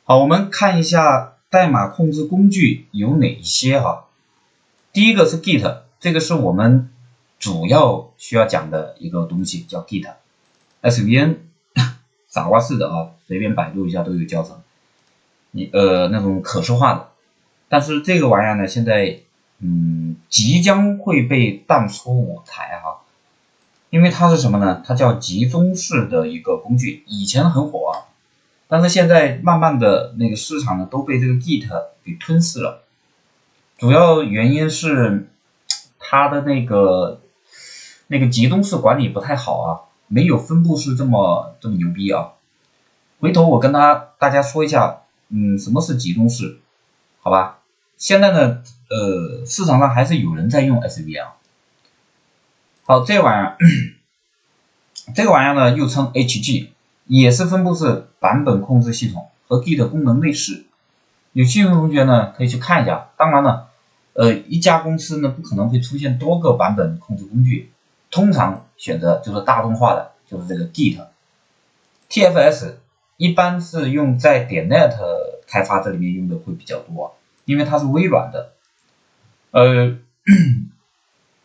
好，我们看一下代码控制工具有哪些哈。第一个是 Git， 这个是我们主要需要讲的一个东西，叫 Git。SVN 傻瓜式的啊，随便百度一下都有教程，那种可视化的。但是这个玩意儿呢，现在即将会被淡出舞台哈，因为它是什么呢？它叫集中式的一个工具，以前很火啊，但是现在慢慢的那个市场呢都被这个 Git 给吞噬了。主要原因是它的那个集中式管理不太好啊，没有分布式这么牛逼啊。回头我跟大家说一下，什么是集中式，好吧？现在呢，市场上还是有人在用 SVN。好，这玩意儿呢又称 HG， 也是分布式版本控制系统，和 Git 功能类似。有兴趣的同学呢可以去看一下。当然了，一家公司呢不可能会出现多个版本控制工具，通常选择就是大众化的，就是这个 Git。TFS 一般是用在 .NET 开发这里面用的会比较多，因为它是微软的。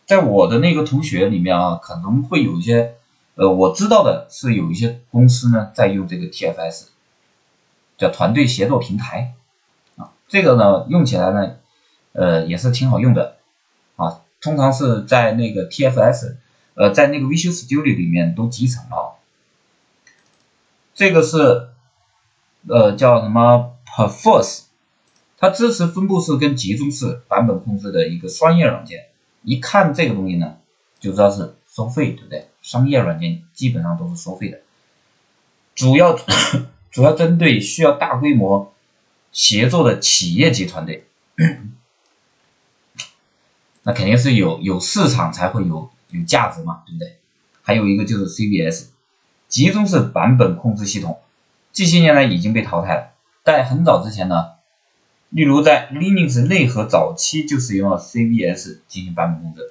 在我的那个同学里面啊，可能会有一些我知道的是有一些公司呢在用这个 TFS， 叫团队协作平台啊。这个呢用起来呢也是挺好用的啊，通常是在那个 TFS 在那个 Visual Studio 里面都集成了。这个是叫什么 Perforce， 它支持分布式跟集中式版本控制的一个商业软件。一看这个东西呢就知道是收费，对不对？商业软件基本上都是收费的，主要针对需要大规模协作的企业级团队那肯定是有市场才会有价值嘛，对不对？还有一个就是 CVS 集中式版本控制系统，这些年来已经被淘汰了。在很早之前呢，例如在 Linux 内核早期就使用了 CVS 进行版本控制。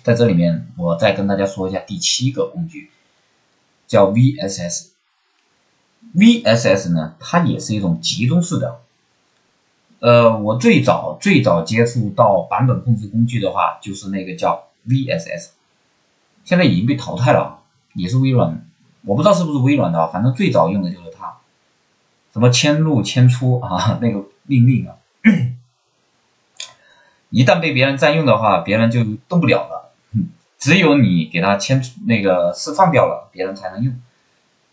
在这里面我再跟大家说一下第7个工具，叫 VSS。VSS 呢，它也是一种集中式的。我最早接触到版本控制工具的话，就是那个叫 VSS， 现在已经被淘汰了，也是微软，我不知道是不是微软的，反正最早用的就是它。什么迁入迁出啊，那个命令啊，一旦被别人占用的话，别人就动不了了，只有你给他那个释放掉了，别人才能用，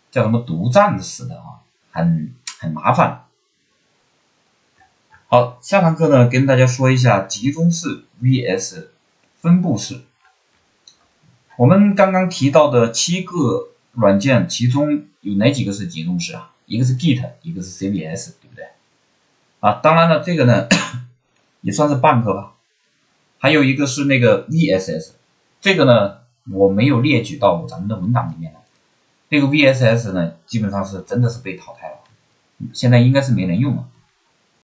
叫什么独占式的啊，很麻烦。好，下堂课呢跟大家说一下集中式 vs 分布式。我们刚刚提到的7个软件，其中有哪几个是集中式啊？一个是 Git， 一个是 CVS， 对不对？啊，当然了，这个呢也算是半个吧。还有一个是那个 VSS， 这个呢我没有列举到咱们的文档里面了。这个 VSS 呢基本上是真的是被淘汰了，现在应该是没人用了。